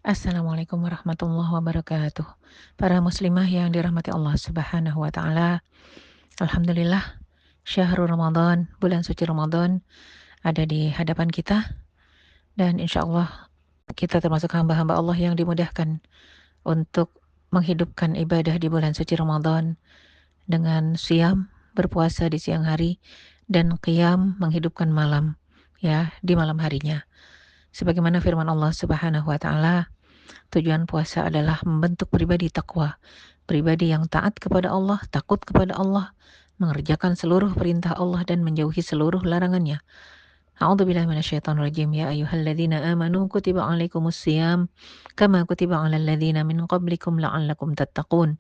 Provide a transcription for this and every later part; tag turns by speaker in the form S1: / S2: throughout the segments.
S1: Assalamualaikum warahmatullahi wabarakatuh. Para muslimah yang dirahmati Allah Subhanahu wa taala. Alhamdulillah, syahrul Ramadan, bulan suci Ramadan ada di hadapan kita dan insya Allah kita termasuk hamba-hamba Allah yang dimudahkan untuk menghidupkan ibadah di bulan suci Ramadan dengan siam, berpuasa di siang hari dan qiyam menghidupkan malam ya di malam harinya. Sebagaimana firman Allah Subhanahu wa taala, tujuan puasa adalah membentuk pribadi takwa, pribadi yang taat kepada Allah, takut kepada Allah, mengerjakan seluruh perintah Allah dan menjauhi seluruh larangannya. A'udzubillahi minasyaitonirrajim. Ya ayyuhalladzina amanu kutiba alaikumusiyam kama kutiba alal ladzina min qablikum la'allakum tattaqun.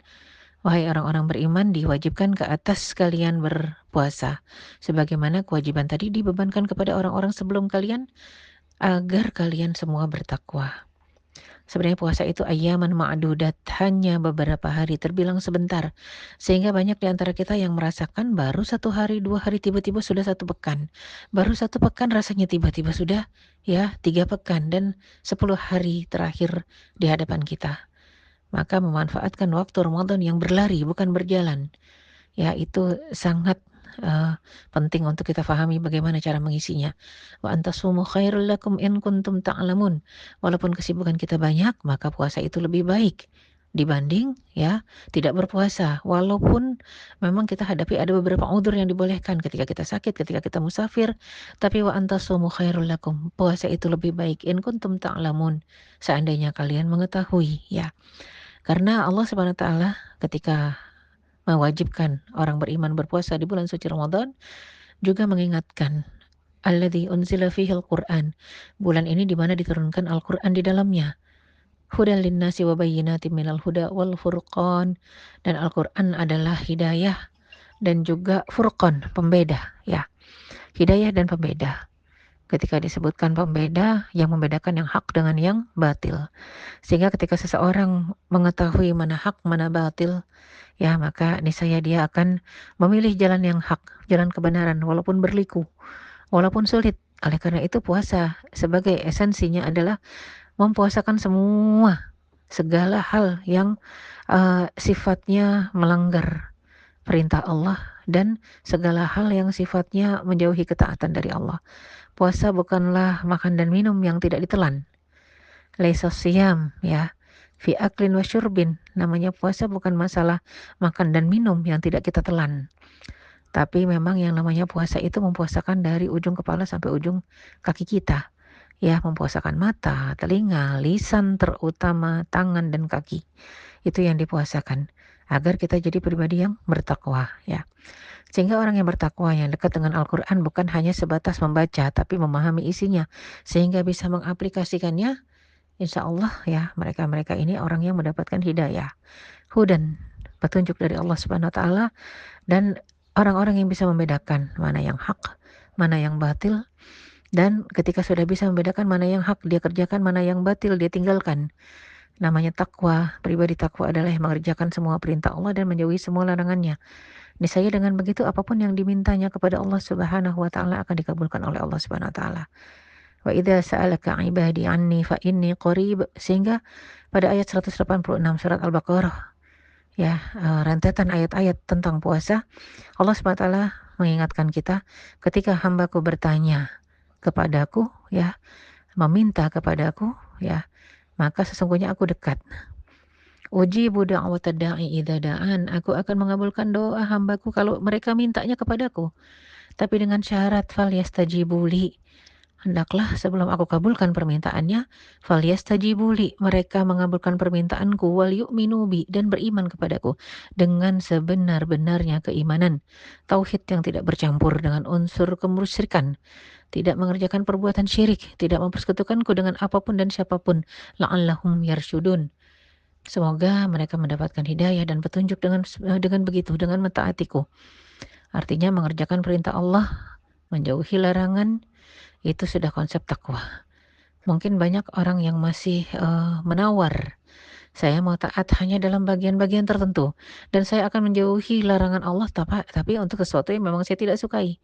S1: Wahai orang-orang beriman, diwajibkan ke atas kalian berpuasa sebagaimana kewajiban tadi dibebankan kepada orang-orang sebelum kalian agar kalian semua bertakwa. Sebenarnya puasa itu ayyaman ma'dudat, hanya beberapa hari, terbilang sebentar. Sehingga banyak di antara kita yang merasakan baru 1 hari, 2 hari, tiba-tiba sudah 1 pekan. Baru 1 pekan rasanya tiba-tiba sudah ya 3 pekan dan 10 hari terakhir di hadapan kita. Maka memanfaatkan waktu Ramadan yang berlari bukan berjalan. Ya itu sangat penting untuk kita pahami bagaimana cara mengisinya. Wa antasumu khairul lakum in kuntum ta'lamun. Walaupun kesibukan kita banyak, maka puasa itu lebih baik dibanding ya tidak berpuasa. Walaupun memang kita hadapi ada beberapa udzur yang dibolehkan ketika kita sakit, ketika kita musafir, tapi wa antasumu khairul lakum. Puasa itu lebih baik in kuntum ta'lamun. Seandainya kalian mengetahui ya. Karena Allah Subhanahu wa taala ketika mewajibkan orang beriman berpuasa di bulan suci Ramadan, juga mengingatkan alladzi unzila fihil Qur'an. Bulan ini di mana diturunkan Al-Qur'an di dalamnya. Hudan linnasi wa bayyinatin minal huda wal furqan. Dan Al-Qur'an adalah hidayah dan juga furqan, pembeda ya. Hidayah dan pembeda. Ketika disebutkan pembeda, yang membedakan yang hak dengan yang batil. Sehingga ketika seseorang mengetahui mana hak, mana batil, ya maka niscaya dia akan memilih jalan yang hak, jalan kebenaran walaupun berliku, walaupun sulit. Oleh karena itu puasa sebagai esensinya adalah mempuasakan semua segala hal yang sifatnya melanggar perintah Allah dan segala hal yang sifatnya menjauhi ketaatan dari Allah. Puasa bukanlah makan dan minum yang tidak ditelan. Laisa siyam ya fi aklin wa syurbin. Namanya puasa bukan masalah makan dan minum yang tidak kita telan. Tapi memang yang namanya puasa itu mempuasakan dari ujung kepala sampai ujung kaki kita. Ya, mempuasakan mata, telinga, lisan terutama, tangan dan kaki. Itu yang dipuasakan agar kita jadi pribadi yang bertakwa ya. Sehingga orang yang bertakwa yang dekat dengan Al-Qur'an bukan hanya sebatas membaca tapi memahami isinya sehingga bisa mengaplikasikannya. Insya Allah ya mereka-mereka ini orang yang mendapatkan hidayah, hudan, petunjuk dari Allah Subhanahu wa taala dan orang-orang yang bisa membedakan mana yang hak, mana yang batil dan ketika sudah bisa membedakan mana yang hak dia kerjakan, mana yang batil dia tinggalkan. Namanya takwa, pribadi takwa adalah yang mengerjakan semua perintah Allah dan menjauhi semua larangannya. Niscaya dengan begitu apapun yang dimintanya kepada Allah Subhanahu wa taala akan dikabulkan oleh Allah Subhanahu wa taala. Wa idza sa'alaka 'ibadi 'anni fa inni qarib. Sehingga pada ayat 186 surat Al-Baqarah ya, rentetan ayat-ayat tentang puasa, Allah SWT mengingatkan kita ketika hambaku bertanya kepadaku ya, meminta kepadaku ya, maka sesungguhnya aku dekat. Ujibu da'watad da'i idza da'an. Aku akan mengabulkan doa hambaku kalau mereka mintanya kepadaku. Tapi dengan syarat falyastajibu li. Hendaklah sebelum aku kabulkan permintaannya, falyastajibu li, mereka mengabulkan permintaanku, wal yu'minu bi, dan beriman kepadaku dengan sebenar-benarnya keimanan. Tauhid yang tidak bercampur dengan unsur kemusyrikan, tidak mengerjakan perbuatan syirik, tidak mempersekutukanku dengan apapun dan siapapun. La'allahum yarsyudun. Semoga mereka mendapatkan hidayah dan petunjuk dengan begitu, dengan mentaatiku. Artinya mengerjakan perintah Allah, menjauhi larangan, itu sudah konsep takwa. Mungkin banyak orang yang masih menawar. Saya mau taat hanya dalam bagian-bagian tertentu dan saya akan menjauhi larangan Allah tapi untuk sesuatu yang memang saya tidak sukai.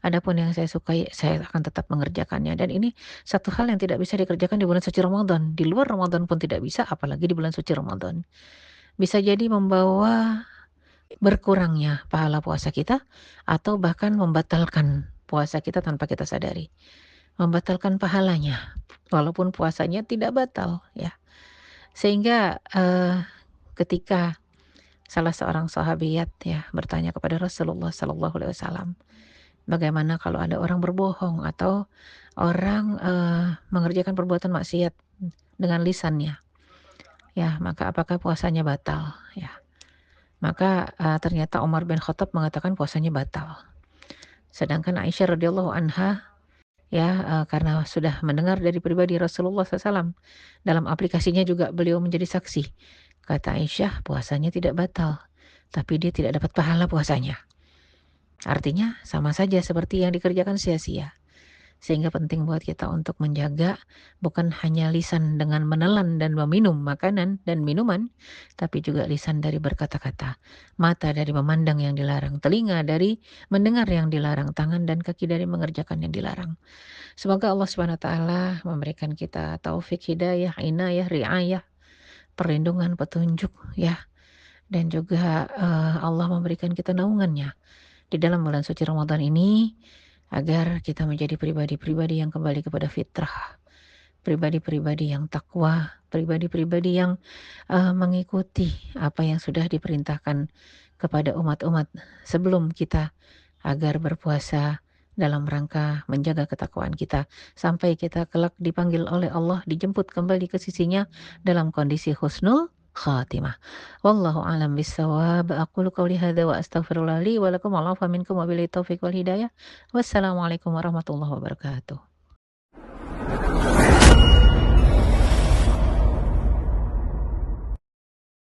S1: Adapun yang saya sukai, saya akan tetap mengerjakannya dan ini satu hal yang tidak bisa dikerjakan di bulan suci Ramadan. Di luar Ramadan pun tidak bisa, apalagi di bulan suci Ramadan. Bisa jadi membawa berkurangnya pahala puasa kita atau bahkan membatalkan puasa kita tanpa kita sadari. Membatalkan pahalanya, walaupun puasanya tidak batal, ya. Sehingga, ketika salah seorang sahabiyat ya bertanya kepada Rasulullah Shallallahu Alaihi Wasallam, bagaimana kalau ada orang berbohong atau orang, mengerjakan perbuatan maksiat dengan lisannya, ya maka apakah puasanya batal? Ya, maka, ternyata Umar bin Khattab mengatakan puasanya batal. Sedangkan Aisyah radhiyallahu anha ya, karena sudah mendengar dari pribadi Rasulullah SAW, dalam aplikasinya juga beliau menjadi saksi. Kata Aisyah, puasanya tidak batal, tapi dia tidak dapat pahala puasanya. Artinya sama saja seperti yang dikerjakan sia-sia. Sehingga penting buat kita untuk menjaga bukan hanya lisan dengan menelan dan meminum makanan dan minuman, tapi juga lisan dari berkata-kata, mata dari memandang yang dilarang, telinga dari mendengar yang dilarang, tangan dan kaki dari mengerjakan yang dilarang. Semoga Allah Subhanahu wa taala memberikan kita taufik, hidayah, inayah, riayah, perlindungan, petunjuk ya, dan juga, Allah memberikan kita naungannya di dalam bulan suci Ramadan ini, agar kita menjadi pribadi-pribadi yang kembali kepada fitrah, pribadi-pribadi yang takwa, pribadi-pribadi yang, mengikuti apa yang sudah diperintahkan kepada umat-umat sebelum kita, agar berpuasa dalam rangka menjaga ketakwaan kita, sampai kita kelak dipanggil oleh Allah, dijemput kembali ke sisinya dalam kondisi husnul khatimah. Wallahu a'lam bishawab. Aqulu qouli hadza wa astaghfirullah li wa lakum wal afu minkum wabillahi taufiq wal hidayah. Wassalamualaikum warahmatullahi wabarakatuh.